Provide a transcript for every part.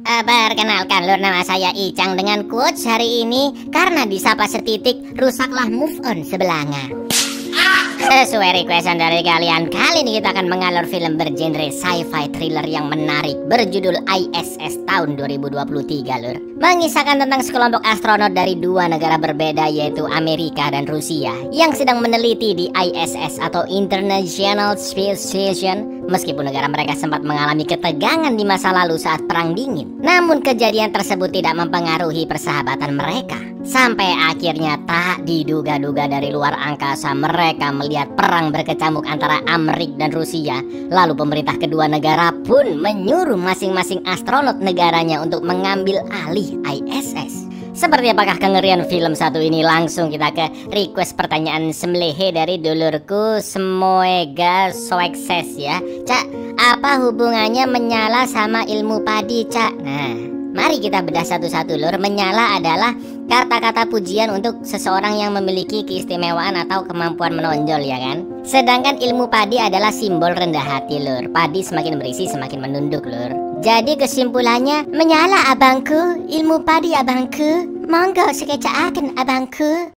Perkenalkan lur, nama saya Icang dengan quotes hari ini. Karena disapa setitik, rusaklah move on sebelanga. Sesuai requestan dari kalian, kali ini kita akan mengalur film bergenre sci-fi thriller yang menarik berjudul ISS tahun 2023 lur. Mengisahkan tentang sekelompok astronot dari dua negara berbeda, yaitu Amerika dan Rusia, yang sedang meneliti di ISS atau International Space Station. Meskipun negara mereka sempat mengalami ketegangan di masa lalu saat Perang Dingin, namun kejadian tersebut tidak mempengaruhi persahabatan mereka. Sampai akhirnya tak diduga-duga dari luar angkasa mereka melihat perang berkecamuk antara Amerika dan Rusia. Lalu pemerintah kedua negara pun menyuruh masing-masing astronot negaranya untuk mengambil alih ISS. Seperti apakah kengerian film satu ini? Langsung kita ke request pertanyaan semblehe dari dulurku Semoega Sukses ya. Cak, apa hubungannya menyala sama ilmu padi, Cak? Nah, mari kita bedah satu-satu lur. Menyala adalah kata-kata pujian untuk seseorang yang memiliki keistimewaan atau kemampuan menonjol ya kan. Sedangkan ilmu padi adalah simbol rendah hati lur. Padi semakin berisi semakin menunduk lur. Jadi kesimpulannya, menyala abangku, ilmu padi abangku, monggo sekecaaken abangku.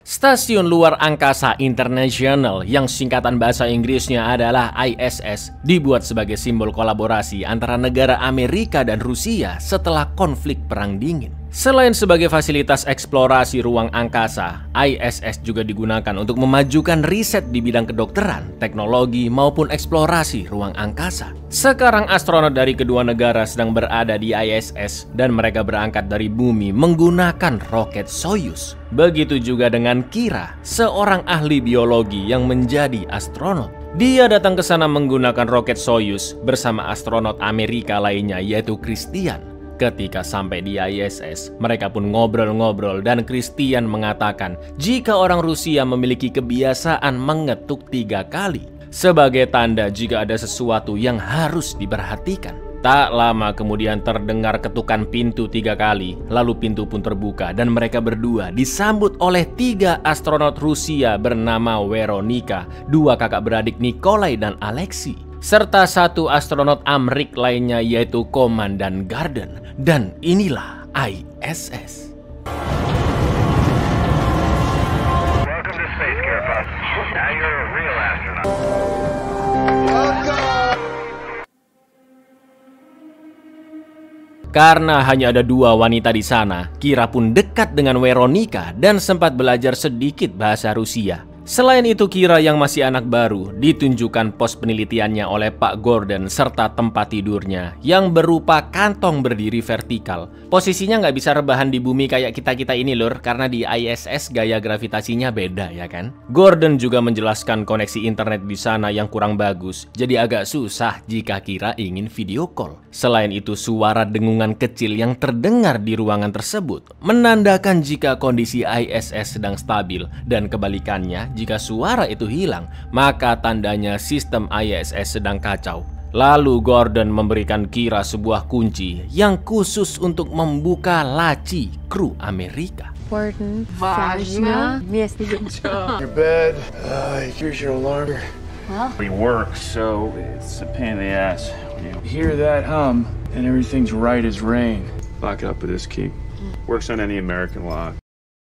Stasiun Luar Angkasa Internasional yang singkatan bahasa Inggrisnya adalah ISS dibuat sebagai simbol kolaborasi antara negara Amerika dan Rusia setelah konflik Perang Dingin. Selain sebagai fasilitas eksplorasi ruang angkasa, ISS juga digunakan untuk memajukan riset di bidang kedokteran, teknologi, maupun eksplorasi ruang angkasa. Sekarang astronot dari kedua negara sedang berada di ISS dan mereka berangkat dari bumi menggunakan roket Soyuz. Begitu juga dengan Kira, seorang ahli biologi yang menjadi astronot. Dia datang ke sana menggunakan roket Soyuz bersama astronot Amerika lainnya yaitu Christian. Ketika sampai di ISS, mereka pun ngobrol-ngobrol dan Christian mengatakan jika orang Rusia memiliki kebiasaan mengetuk 3 kali sebagai tanda jika ada sesuatu yang harus diperhatikan. Tak lama kemudian terdengar ketukan pintu 3 kali, lalu pintu pun terbuka dan mereka berdua disambut oleh 3 astronot Rusia bernama Veronika, 2 kakak beradik Nikolai dan Alexei, serta 1 astronot Amrik lainnya yaitu Komandan Garden. Dan inilah ISS. Welcome to space, Kirpa. Now you're a real astronaut. Karena hanya ada 2 wanita di sana, Kira pun dekat dengan Veronika dan sempat belajar sedikit bahasa Rusia. Selain itu, Kira yang masih anak baru ditunjukkan pos penelitiannya oleh Pak Gordon serta tempat tidurnya yang berupa kantong berdiri vertikal. Posisinya nggak bisa rebahan di bumi kayak kita-kita ini lur, karena di ISS gaya gravitasinya beda ya kan. Gordon juga menjelaskan koneksi internet di sana yang kurang bagus, jadi agak susah jika Kira ingin video call. Selain itu, suara dengungan kecil yang terdengar di ruangan tersebut menandakan jika kondisi ISS sedang stabil, dan kebalikannya, jika suara itu hilang, maka tandanya sistem ISS sedang kacau. Lalu Gordon memberikan Kira sebuah kunci yang khusus untuk membuka laci kru Amerika. Warden, Fajna, Your bed, here's your alarm. He works, so it's a pain in the ass when you Hear that hum, and everything's right as rain. Lock it up with this key. Works on any American lock.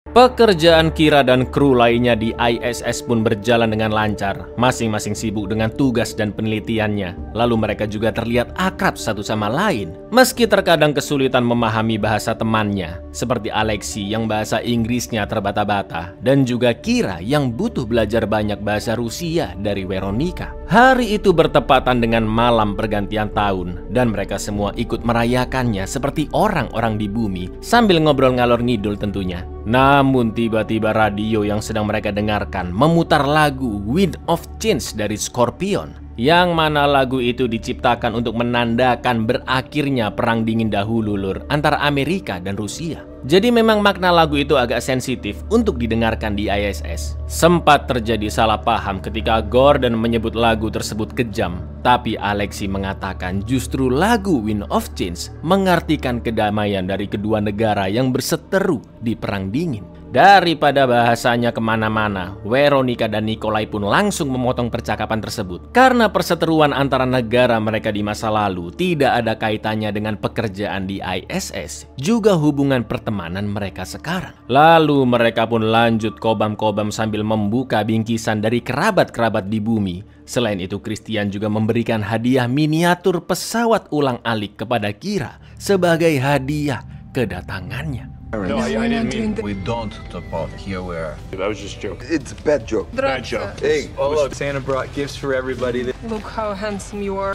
Pekerjaan Kira dan kru lainnya di ISS pun berjalan dengan lancar. Masing-masing sibuk dengan tugas dan penelitiannya. Lalu mereka juga terlihat akrab satu sama lain. Meski terkadang kesulitan memahami bahasa temannya, seperti Alexei yang bahasa Inggrisnya terbata-bata, dan juga Kira yang butuh belajar banyak bahasa Rusia dari Veronika. Hari itu bertepatan dengan malam pergantian tahun, dan mereka semua ikut merayakannya seperti orang-orang di bumi, sambil ngobrol ngalor ngidul tentunya. Namun tiba-tiba radio yang sedang mereka dengarkan memutar lagu Wind of Change dari Scorpion, yang mana lagu itu diciptakan untuk menandakan berakhirnya Perang Dingin dahulu lur, antara Amerika dan Rusia. Jadi memang makna lagu itu agak sensitif untuk didengarkan di ISS. Sempat terjadi salah paham ketika Gordon menyebut lagu tersebut kejam, tapi Alexei mengatakan justru lagu Wind of Change mengartikan kedamaian dari kedua negara yang berseteru di Perang Dingin. Daripada bahasanya kemana-mana, Veronica dan Nikolai pun langsung memotong percakapan tersebut. Karena perseteruan antara negara mereka di masa lalu tidak ada kaitannya dengan pekerjaan di ISS, juga hubungan pertemanan mereka sekarang. Lalu mereka pun lanjut kobam-kobam sambil membuka bingkisan dari kerabat-kerabat di bumi. Selain itu, Christian juga memberikan hadiah miniatur pesawat ulang-alik kepada Kira sebagai hadiah kedatangannya. No, I didn't mean. We don't talk about here we are. I was just joking. It's a bad joke. Bad joke. Hey, Oh look, Santa brought gifts for everybody. Look how handsome you are.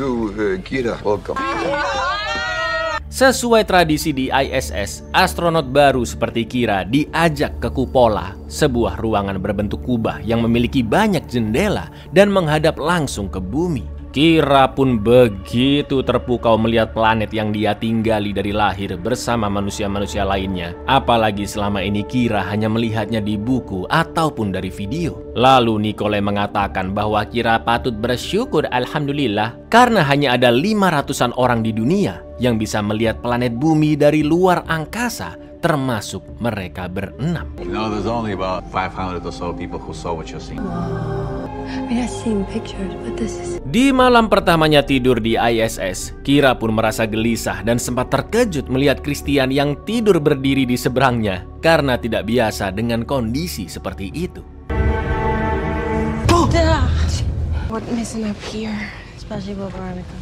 Kira, welcome. Sesuai tradisi di ISS, astronot baru seperti Kira diajak ke kupola, sebuah ruangan berbentuk kubah yang memiliki banyak jendela dan menghadap langsung ke bumi. Kira pun begitu terpukau melihat planet yang dia tinggali dari lahir bersama manusia-manusia lainnya. Apalagi selama ini Kira hanya melihatnya di buku ataupun dari video. Lalu Nikolai mengatakan bahwa Kira patut bersyukur alhamdulillah karena hanya ada 500-an orang di dunia yang bisa melihat planet bumi dari luar angkasa, termasuk mereka berenam. You know, there's only about 500 or so people who saw what you're seeing. I mean, I've seen pictures, but this is... Di malam pertamanya tidur di ISS, Kira pun merasa gelisah dan sempat terkejut melihat Christian yang tidur berdiri di seberangnya karena tidak biasa dengan kondisi seperti itu. What messing up here? Especially with Veronica.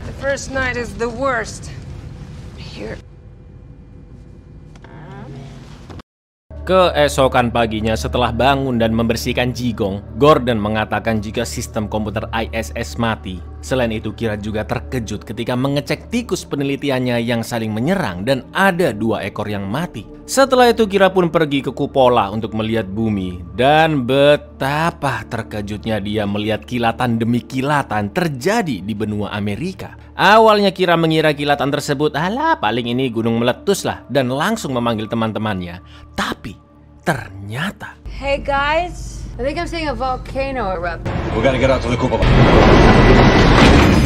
The first night is the worst. Here. Keesokan paginya setelah bangun dan membersihkan jigong, Gordon mengatakan jika sistem komputer ISS mati. Selain itu, Kira juga terkejut ketika mengecek tikus penelitiannya yang saling menyerang dan ada 2 ekor yang mati. Setelah itu Kira pun pergi ke kupola untuk melihat bumi, dan betapa terkejutnya dia melihat kilatan demi kilatan terjadi di benua Amerika. Awalnya Kira mengira kilatan tersebut, alah paling ini gunung meletus lah, dan langsung memanggil teman-temannya. Tapi ternyata Hey guys, I think I'm seeing a volcano erupt. We gotta get out to the cupola.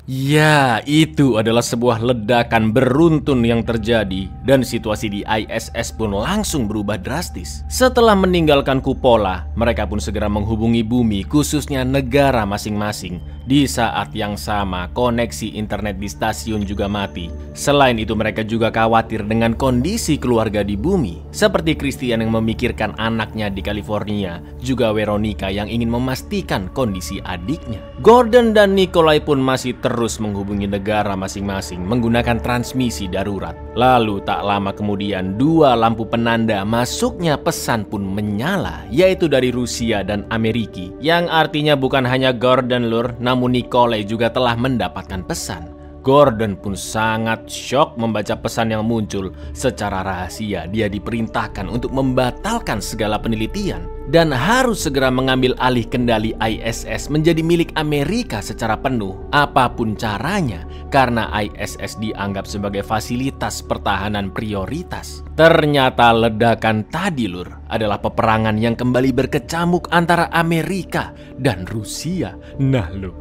ya, itu adalah sebuah ledakan beruntun yang terjadi dan situasi di ISS pun langsung berubah drastis. Setelah meninggalkan kupola, mereka pun segera menghubungi bumi, khususnya negara masing-masing. Di saat yang sama, koneksi internet di stasiun juga mati. Selain itu, mereka juga khawatir dengan kondisi keluarga di bumi, seperti Christian yang memikirkan anaknya di California, juga Veronica yang ingin memastikan kondisi adiknya. Gordon dan Nikolai pun masih terus menghubungi negara masing-masing menggunakan transmisi darurat. Lalu tak lama kemudian 2 lampu penanda masuknya pesan pun menyala, yaitu dari Rusia dan Amerika, yang artinya bukan hanya Gordon lur, namun Nikolai juga telah mendapatkan pesan. Gordon pun sangat syok membaca pesan yang muncul. Secara rahasia dia diperintahkan untuk membatalkan segala penelitian dan harus segera mengambil alih kendali ISS menjadi milik Amerika secara penuh, apapun caranya, karena ISS dianggap sebagai fasilitas pertahanan prioritas. Ternyata ledakan tadi lur adalah peperangan yang kembali berkecamuk antara Amerika dan Rusia. Nah lo,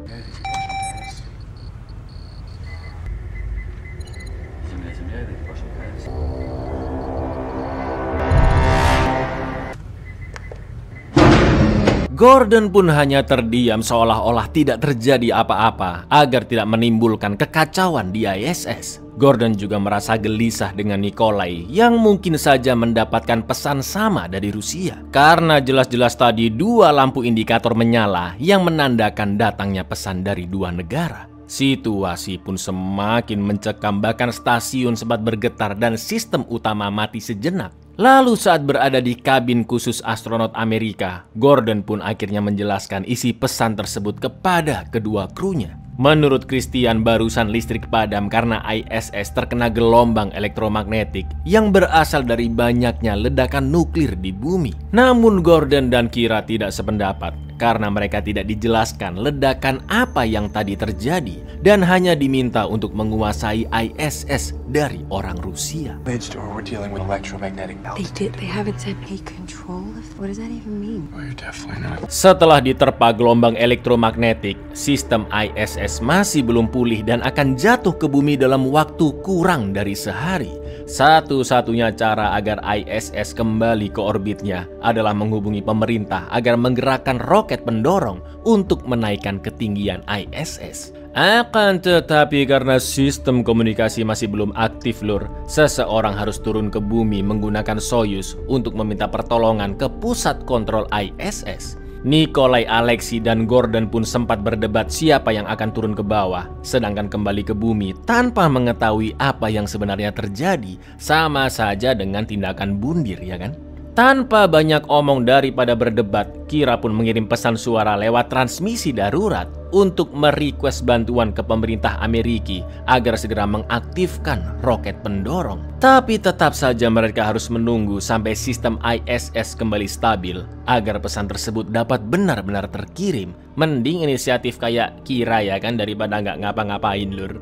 Gordon pun hanya terdiam seolah-olah tidak terjadi apa-apa agar tidak menimbulkan kekacauan di ISS. Gordon juga merasa gelisah dengan Nikolai yang mungkin saja mendapatkan pesan sama dari Rusia. Karena jelas-jelas tadi 2 lampu indikator menyala yang menandakan datangnya pesan dari 2 negara. Situasi pun semakin mencekam, bahkan stasiun sempat bergetar dan sistem utama mati sejenak. Lalu saat berada di kabin khusus astronot Amerika, Gordon pun akhirnya menjelaskan isi pesan tersebut kepada kedua krunya. Menurut Christian, barusan listrik padam karena ISS terkena gelombang elektromagnetik yang berasal dari banyaknya ledakan nuklir di bumi. Namun Gordon dan Kira tidak sependapat karena mereka tidak dijelaskan ledakan apa yang tadi terjadi dan hanya diminta untuk menguasai ISS dari orang Rusia. Or we're dealing with electromagnetic belts. They haven't said take control of... What does that even mean? Oh, you're definitely not. Setelah diterpa gelombang elektromagnetik, sistem ISS ISS masih belum pulih dan akan jatuh ke bumi dalam waktu kurang dari sehari. Satu-satunya cara agar ISS kembali ke orbitnya adalah menghubungi pemerintah agar menggerakkan roket pendorong untuk menaikkan ketinggian ISS. Akan tetapi karena sistem komunikasi masih belum aktif lur, seseorang harus turun ke bumi menggunakan Soyuz untuk meminta pertolongan ke pusat kontrol ISS. Nikolai, Alexei, dan Gordon pun sempat berdebat siapa yang akan turun ke bawah, sedangkan kembali ke bumi tanpa mengetahui apa yang sebenarnya terjadi sama saja dengan tindakan bundir, ya kan? Tanpa banyak omong daripada berdebat, Kira pun mengirim pesan suara lewat transmisi darurat untuk merequest bantuan ke pemerintah Amerika agar segera mengaktifkan roket pendorong. Tapi tetap saja mereka harus menunggu sampai sistem ISS kembali stabil agar pesan tersebut dapat benar-benar terkirim. Mending inisiatif kayak Kira ya kan daripada nggak ngapa-ngapain lur.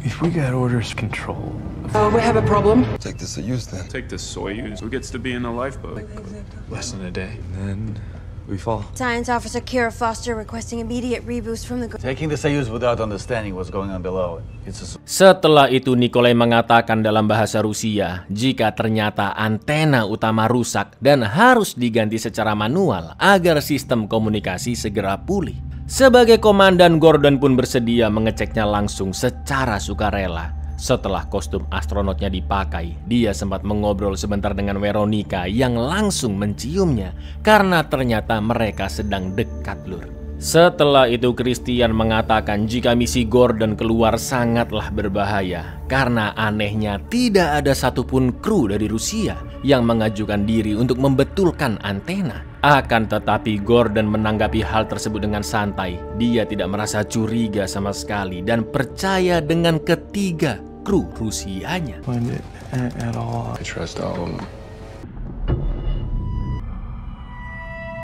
If we got orders control. We have a problem. Take the Soyuz then. Take the Soyuz. Who gets to be in the lifeboat? Less than a day. And then we fall. Science Officer Kira Foster requesting immediate reboost from the... Taking the Soyuz without understanding what's going on below. Setelah itu Nikolai mengatakan dalam bahasa Rusia jika ternyata antena utama rusak dan harus diganti secara manual agar sistem komunikasi segera pulih. Sebagai komandan, Gordon pun bersedia mengeceknya langsung secara sukarela. Setelah kostum astronotnya dipakai, dia sempat mengobrol sebentar dengan Veronica yang langsung menciumnya karena ternyata mereka sedang dekat lur. Setelah itu Christian mengatakan jika misi Gordon keluar sangatlah berbahaya karena anehnya tidak ada satupun kru dari Rusia yang mengajukan diri untuk membetulkan antena. Akan tetapi Gordon menanggapi hal tersebut dengan santai. Dia tidak merasa curiga sama sekali dan percaya dengan ketiga kru Rusianya. At all. I trust all of them.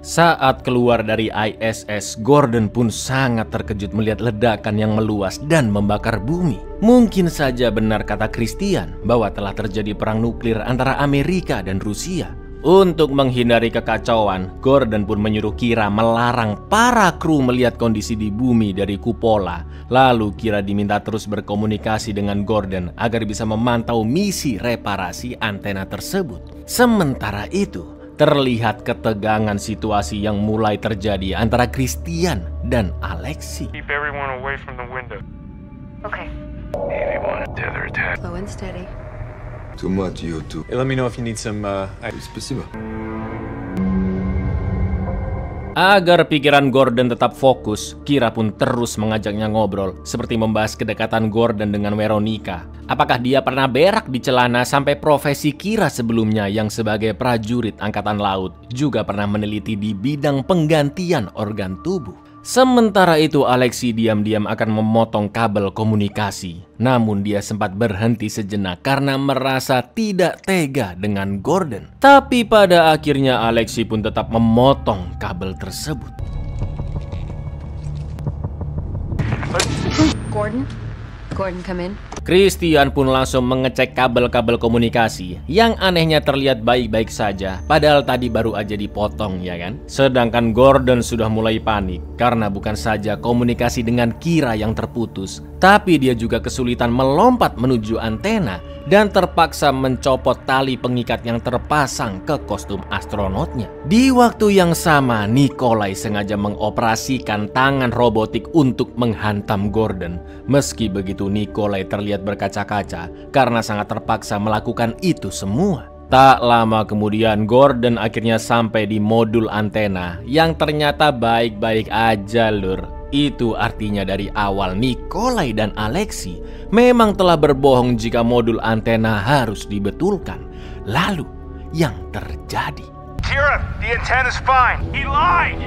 Saat keluar dari ISS, Gordon pun sangat terkejut melihat ledakan yang meluas dan membakar bumi. Mungkin saja benar kata Christian bahwa telah terjadi perang nuklir antara Amerika dan Rusia. Untuk menghindari kekacauan, Gordon pun menyuruh Kira melarang para kru melihat kondisi di bumi dari kupola. Lalu Kira diminta terus berkomunikasi dengan Gordon agar bisa memantau misi reparasi antena tersebut. Sementara itu, terlihat ketegangan situasi yang mulai terjadi antara Christian dan Alexei. Keep everyone away from the window. Okay. Anyone tether attack. Slow and steady. Too much, you two. Hey, let me know if you need some, Спасибо. Agar pikiran Gordon tetap fokus, Kira pun terus mengajaknya ngobrol, seperti membahas kedekatan Gordon dengan Veronica. Apakah dia pernah berak di celana sampai profesi Kira sebelumnya yang sebagai prajurit angkatan laut juga pernah meneliti di bidang penggantian organ tubuh. Sementara itu Alexei diam-diam akan memotong kabel komunikasi. Namun dia sempat berhenti sejenak karena merasa tidak tega dengan Gordon. Tapi pada akhirnya Alexei pun tetap memotong kabel tersebut. Gordon, come in. Christian pun langsung mengecek kabel-kabel komunikasi yang anehnya terlihat baik-baik saja padahal tadi baru aja dipotong ya kan. Sedangkan Gordon sudah mulai panik karena bukan saja komunikasi dengan Kira yang terputus, tapi dia juga kesulitan melompat menuju antena dan terpaksa mencopot tali pengikat yang terpasang ke kostum astronotnya. Di waktu yang sama, Nikolai sengaja mengoperasikan tangan robotik untuk menghantam Gordon. Meski begitu, Nikolai terlihat berkaca-kaca karena sangat terpaksa melakukan itu semua. Tak lama kemudian, Gordon akhirnya sampai di modul antena yang ternyata baik-baik aja lur. Itu artinya dari awal Nikolai dan Alexei memang telah berbohong jika modul antena harus dibetulkan. Lalu, yang terjadi? Kira, the antenna's fine. He lied!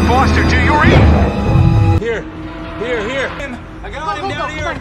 Foster, do you read? Here. I got him down here.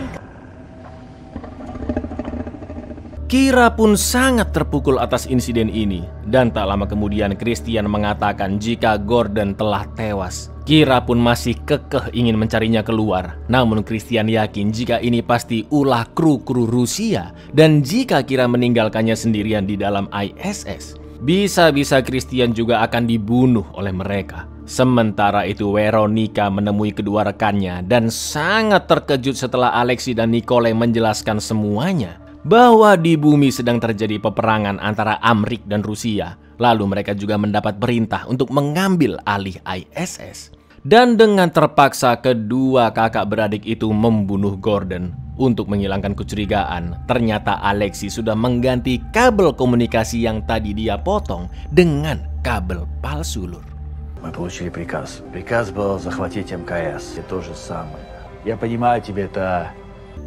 Kira pun sangat terpukul atas insiden ini. Dan tak lama kemudian Christian mengatakan jika Gordon telah tewas. Kira pun masih kekeh ingin mencarinya keluar. Namun Christian yakin jika ini pasti ulah kru-kru Rusia. Dan jika Kira meninggalkannya sendirian di dalam ISS, bisa-bisa Christian juga akan dibunuh oleh mereka. Sementara itu Veronica menemui kedua rekannya dan sangat terkejut setelah Alexei dan Nikolai menjelaskan semuanya bahwa di bumi sedang terjadi peperangan antara Amrik dan Rusia. Lalu mereka juga mendapat perintah untuk mengambil alih ISS. Dan dengan terpaksa kedua kakak beradik itu membunuh Gordon. Untuk menghilangkan kecurigaan, ternyata Alexei sudah mengganti kabel komunikasi yang tadi dia potong dengan kabel palsu, Lur. Мы получили приказ. Приказ был захватить МКС. И то же самое. Я понимаю, тебе это...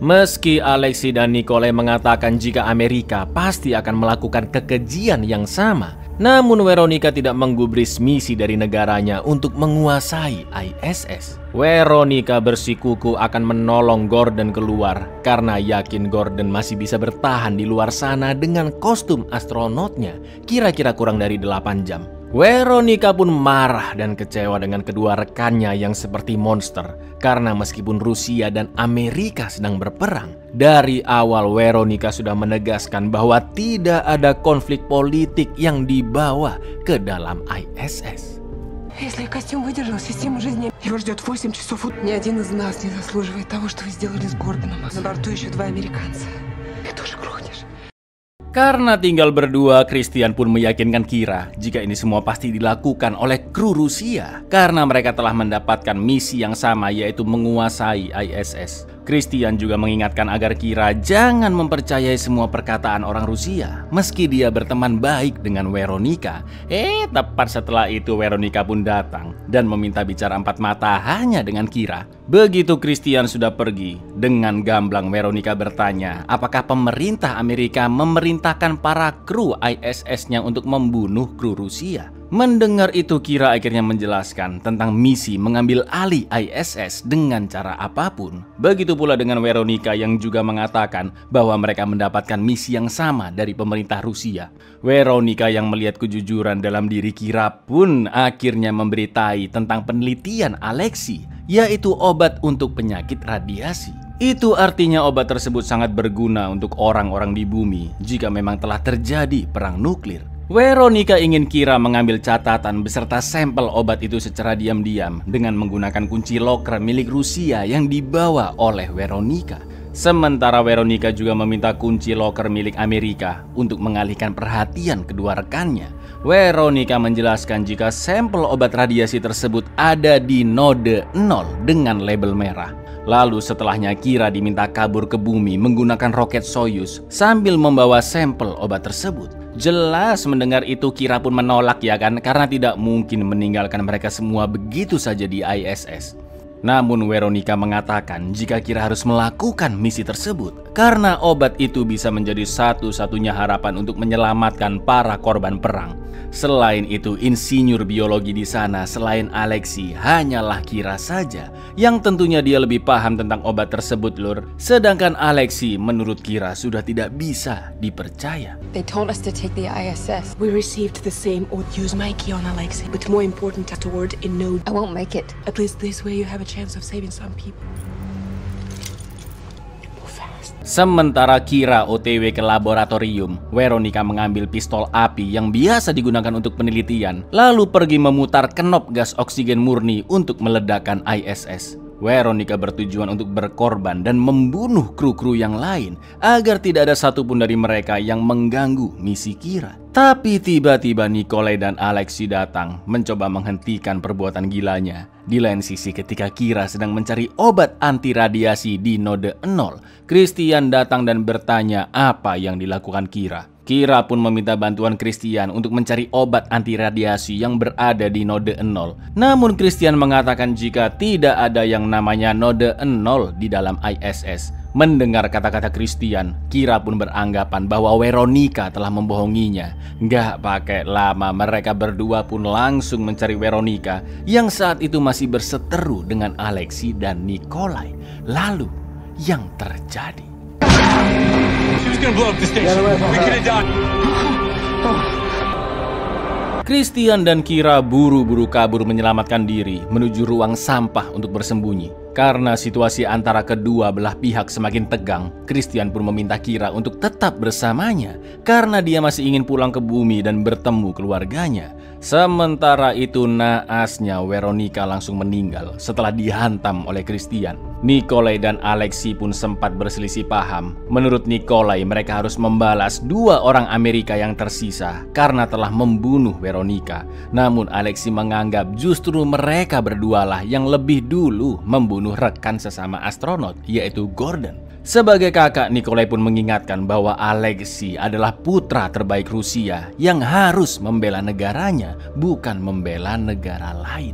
Meski Alexei dan Nikolai mengatakan jika Amerika pasti akan melakukan kekejian yang sama, namun Veronica tidak menggubris misi dari negaranya untuk menguasai ISS. Veronica bersikuku akan menolong Gordon keluar karena yakin Gordon masih bisa bertahan di luar sana dengan kostum astronotnya kira-kira kurang dari 8 jam. Veronica pun marah dan kecewa dengan kedua rekannya yang seperti monster karena meskipun Rusia dan Amerika sedang berperang, dari awal Veronica sudah menegaskan bahwa tidak ada konflik politik yang dibawa ke dalam ISS. Если костюм выдержал систему жизни, его ждет 8 часов. Ни один из нас не заслуживает того, что вы сделали с Гордоном. На борту еще 2 американца. Ты тоже грохнешь. Karena tinggal berdua, Christian pun meyakinkan Kira jika ini semua pasti dilakukan oleh kru Rusia karena mereka telah mendapatkan misi yang sama, yaitu menguasai ISS. Christian juga mengingatkan agar Kira jangan mempercayai semua perkataan orang Rusia meski dia berteman baik dengan Veronica. Tepat setelah itu Veronica pun datang dan meminta bicara 4 mata hanya dengan Kira. Begitu Christian sudah pergi, dengan gamblang Veronica bertanya apakah pemerintah Amerika memerintahkan para kru ISS-nya untuk membunuh kru Rusia. Mendengar itu Kira akhirnya menjelaskan tentang misi mengambil alih ISS dengan cara apapun. Begitu pula dengan Veronica yang juga mengatakan bahwa mereka mendapatkan misi yang sama dari pemerintah Rusia. Veronica yang melihat kejujuran dalam diri Kira pun akhirnya memberitai tentang penelitian Alexei, yaitu obat untuk penyakit radiasi. Itu artinya obat tersebut sangat berguna untuk orang-orang di bumi jika memang telah terjadi perang nuklir. Veronica ingin Kira mengambil catatan beserta sampel obat itu secara diam-diam dengan menggunakan kunci loker milik Rusia yang dibawa oleh Veronica. Sementara Veronica juga meminta kunci loker milik Amerika untuk mengalihkan perhatian kedua rekannya. Veronica menjelaskan jika sampel obat radiasi tersebut ada di node 0 dengan label merah. Lalu setelahnya Kira diminta kabur ke bumi menggunakan roket Soyuz sambil membawa sampel obat tersebut. Jelas mendengar itu Kira pun menolak ya kan, karena tidak mungkin meninggalkan mereka semua begitu saja di ISS. Namun Veronica mengatakan jika Kira harus melakukan misi tersebut karena obat itu bisa menjadi satu-satunya harapan untuk menyelamatkan para korban perang. Selain itu, insinyur biologi di sana selain Alexei hanyalah Kira saja yang tentunya dia lebih paham tentang obat tersebut, Lur. Sedangkan Alexei menurut Kira sudah tidak bisa dipercaya. They told us to take the ISS. We received the same order. Use my key on Alexei, but more important, toward a node. I won't make it. At least this way you have a chance of saving some people. Sementara Kira OTW ke laboratorium, Veronica mengambil pistol api yang biasa digunakan untuk penelitian, lalu pergi memutar kenop gas oksigen murni untuk meledakkan ISS. Veronica bertujuan untuk berkorban dan membunuh kru-kru yang lain agar tidak ada satupun dari mereka yang mengganggu misi Kira. Tapi tiba-tiba Nikolai dan Alexei datang mencoba menghentikan perbuatan gilanya. Di lain sisi ketika Kira sedang mencari obat anti radiasi di node 0, Christian datang dan bertanya apa yang dilakukan Kira. Kira pun meminta bantuan Christian untuk mencari obat anti radiasi yang berada di node 0. Namun Christian mengatakan jika tidak ada yang namanya node 0 di dalam ISS. Mendengar kata-kata Christian, Kira pun beranggapan bahwa Veronica telah membohonginya. Gak pakai lama, mereka berdua pun langsung mencari Veronica yang saat itu masih berseteru dengan Alexei dan Nikolai. Lalu, yang terjadi? Christian dan Kira buru-buru kabur menyelamatkan diri menuju ruang sampah untuk bersembunyi. Karena situasi antara kedua belah pihak semakin tegang, Christian pun meminta Kira untuk tetap bersamanya karena dia masih ingin pulang ke bumi dan bertemu keluarganya. Sementara itu naasnya Veronica langsung meninggal setelah dihantam oleh Christian. Nikolai dan Alexei pun sempat berselisih paham. Menurut Nikolai, mereka harus membalas 2 orang Amerika yang tersisa karena telah membunuh Veronica. Namun Alexei menganggap justru mereka berdualah yang lebih dulu membunuh rekan sesama astronot, yaitu Gordon. Sebagai kakak, Nikolai pun mengingatkan bahwa Alexei adalah putra terbaik Rusia yang harus membela negaranya, bukan membela negara lain.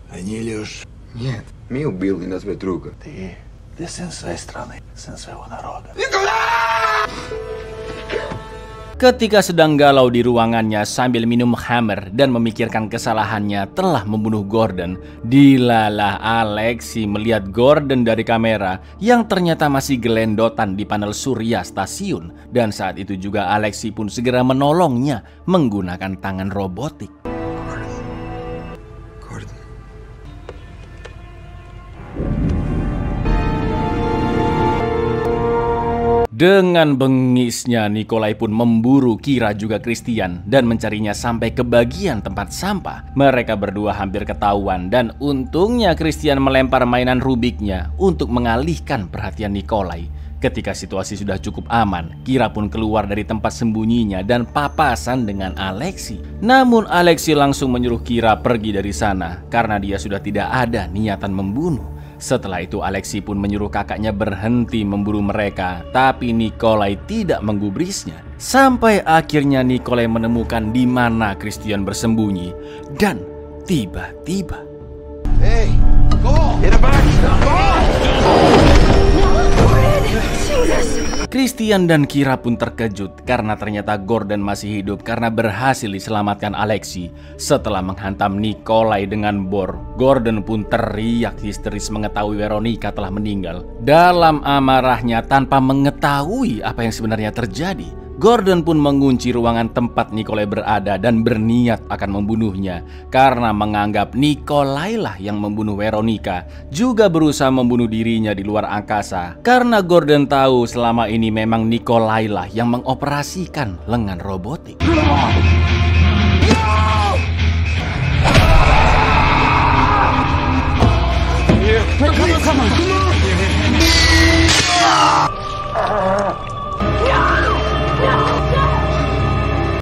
Они, Леш? Нет, мы убили нашего друга. Ты сын своей страны, сын своего народа. Ketika sedang galau di ruangannya sambil minum hammer dan memikirkan kesalahannya telah membunuh Gordon, dilalah Alexei melihat Gordon dari kamera yang ternyata masih gelendotan di panel surya stasiun. Dan saat itu juga Alexei pun segera menolongnya menggunakan tangan robotik. Dengan bengisnya, Nikolai pun memburu Kira juga Christian dan mencarinya sampai ke bagian tempat sampah. Mereka berdua hampir ketahuan dan untungnya Christian melempar mainan Rubiknya untuk mengalihkan perhatian Nikolai. Ketika situasi sudah cukup aman, Kira pun keluar dari tempat sembunyinya dan papasan dengan Alexei. Namun Alexei langsung menyuruh Kira pergi dari sana karena dia sudah tidak ada niatan membunuh. Setelah itu Alexei pun menyuruh kakaknya berhenti memburu mereka, tapi Nikolai tidak menggubrisnya. Sampai akhirnya Nikolai menemukan di mana Christian bersembunyi dan tiba-tiba, Hey, go! In the back! Christian dan Kira pun terkejut karena ternyata Gordon masih hidup karena berhasil diselamatkan Alexei. Setelah menghantam Nikolai dengan bor, Gordon pun teriak histeris mengetahui Veronica telah meninggal. Dalam amarahnya tanpa mengetahui apa yang sebenarnya terjadi, Gordon pun mengunci ruangan tempat Nikolai berada dan berniat akan membunuhnya karena menganggap Nikolai lah yang membunuh Veronica, juga berusaha membunuh dirinya di luar angkasa karena Gordon tahu selama ini memang Nikolai lah yang mengoperasikan lengan robotik.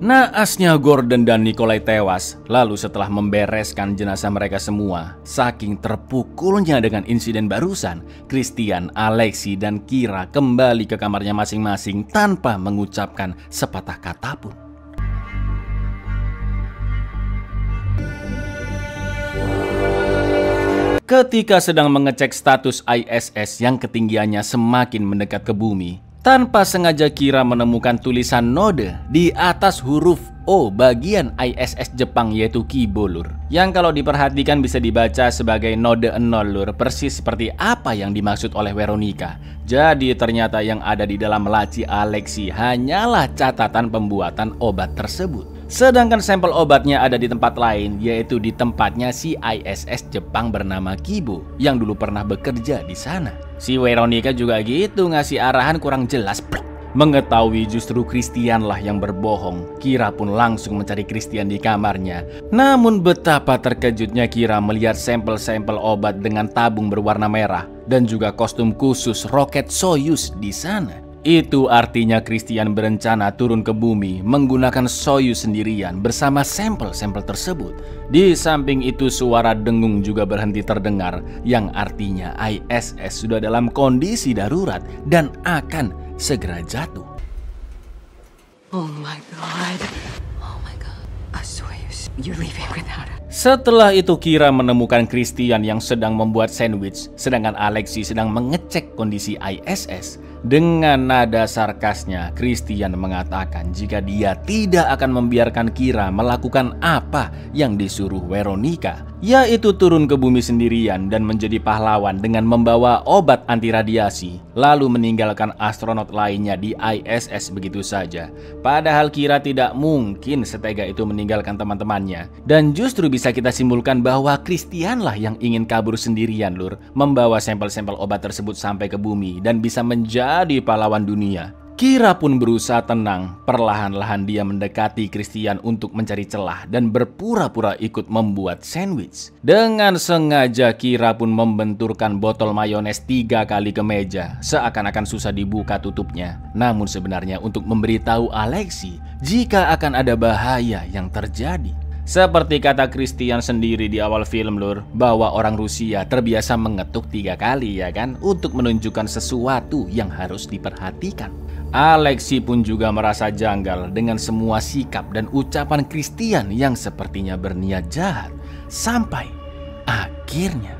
Naasnya Gordon dan Nikolai tewas. Lalu setelah membereskan jenazah mereka semua, saking terpukulnya dengan insiden barusan, Christian, Alexei, dan Kira kembali ke kamarnya masing-masing tanpa mengucapkan sepatah kata pun. Ketika sedang mengecek status ISS yang ketinggiannya semakin mendekat ke bumi, tanpa sengaja Kira menemukan tulisan node di atas huruf O bagian ISS Jepang, yaitu Kibo Lur, yang kalau diperhatikan bisa dibaca sebagai node 0 Lur, persis seperti apa yang dimaksud oleh Veronica. Jadi ternyata yang ada di dalam laci Alexei hanyalah catatan pembuatan obat tersebut. Sedangkan sampel obatnya ada di tempat lain, yaitu di tempatnya si ISS Jepang bernama Kibo yang dulu pernah bekerja di sana. Si Veronica juga gitu, ngasih arahan kurang jelas. Mengetahui justru Christian lah yang berbohong, Kira pun langsung mencari Christian di kamarnya. Namun betapa terkejutnya Kira melihat sampel-sampel obat dengan tabung berwarna merah dan juga kostum khusus roket Soyuz di sana. Itu artinya Christian berencana turun ke bumi menggunakan Soyuz sendirian bersama sampel-sampel tersebut. Di samping itu suara dengung juga berhenti terdengar, yang artinya ISS sudah dalam kondisi darurat dan akan segera jatuh. Oh my god. Oh my god. A Soyuz. You're leaving without it. Setelah itu Kira menemukan Christian yang sedang membuat sandwich, sedangkan Alexei sedang mengecek kondisi ISS. Dengan nada sarkasnya, Christian mengatakan jika dia tidak akan membiarkan Kira melakukan apa yang disuruh Veronica, yaitu turun ke bumi sendirian dan menjadi pahlawan dengan membawa obat anti radiasi, lalu meninggalkan astronot lainnya di ISS begitu saja. Padahal Kira tidak mungkin setega itu meninggalkan teman-temannya. Dan justru bisa kita simpulkan bahwa Christian lah yang ingin kabur sendirian, Lur, membawa sampel-sampel obat tersebut sampai ke bumi dan bisa menjadi pahlawan dunia. Kira pun berusaha tenang. Perlahan-lahan dia mendekati Christian untuk mencari celah dan berpura-pura ikut membuat sandwich. Dengan sengaja Kira pun membenturkan botol mayones 3 kali ke meja, seakan-akan susah dibuka tutupnya. Namun sebenarnya untuk memberitahu Alexei jika akan ada bahaya yang terjadi. Seperti kata Christian sendiri di awal film, Lur, bahwa orang Rusia terbiasa mengetuk 3 kali, ya kan, untuk menunjukkan sesuatu yang harus diperhatikan. Alexei pun juga merasa janggal dengan semua sikap dan ucapan Christian yang sepertinya berniat jahat. Sampai akhirnya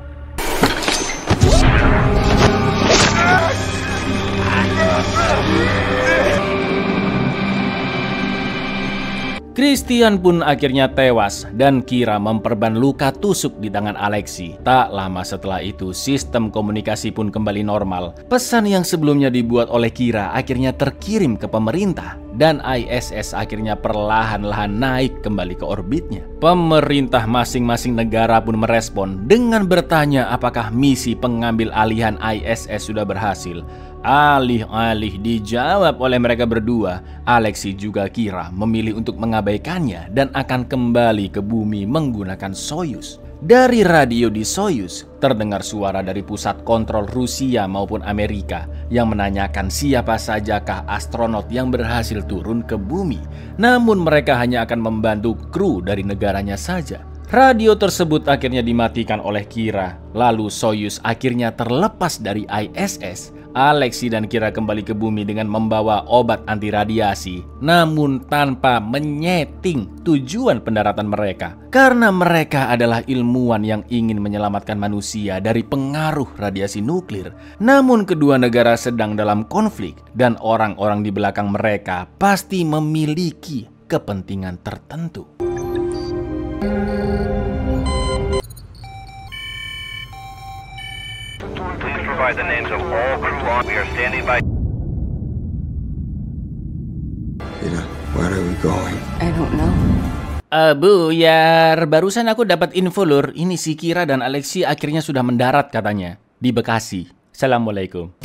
Christian pun akhirnya tewas dan Kira memperban luka tusuk di tangan Alexei. Tak lama setelah itu, sistem komunikasi pun kembali normal. Pesan yang sebelumnya dibuat oleh Kira akhirnya terkirim ke pemerintah dan ISS akhirnya perlahan-lahan naik kembali ke orbitnya. Pemerintah masing-masing negara pun merespon dengan bertanya apakah misi pengambil alihan ISS sudah berhasil. Alih-alih dijawab oleh mereka berdua, Alexei juga Kira memilih untuk mengabaikannya dan akan kembali ke bumi menggunakan Soyuz. Dari radio di Soyuz, terdengar suara dari pusat kontrol Rusia maupun Amerika yang menanyakan siapa sajakah astronot yang berhasil turun ke bumi. Namun mereka hanya akan membantu kru dari negaranya saja. Radio tersebut akhirnya dimatikan oleh Kira. Lalu Soyuz akhirnya terlepas dari ISS. Alexei dan Kira kembali ke bumi dengan membawa obat anti radiasi, namun tanpa menyeting tujuan pendaratan mereka. Karena mereka adalah ilmuwan yang ingin menyelamatkan manusia dari pengaruh radiasi nuklir. Namun kedua negara sedang dalam konflik dan orang-orang di belakang mereka pasti memiliki kepentingan tertentu. Provide the names of all crew on. We are standing by. Where are we going? I don't know. Buyar, barusan aku dapat info, Lur. Ini si Kira dan Alexei akhirnya sudah mendarat katanya di Bekasi. Assalamualaikum.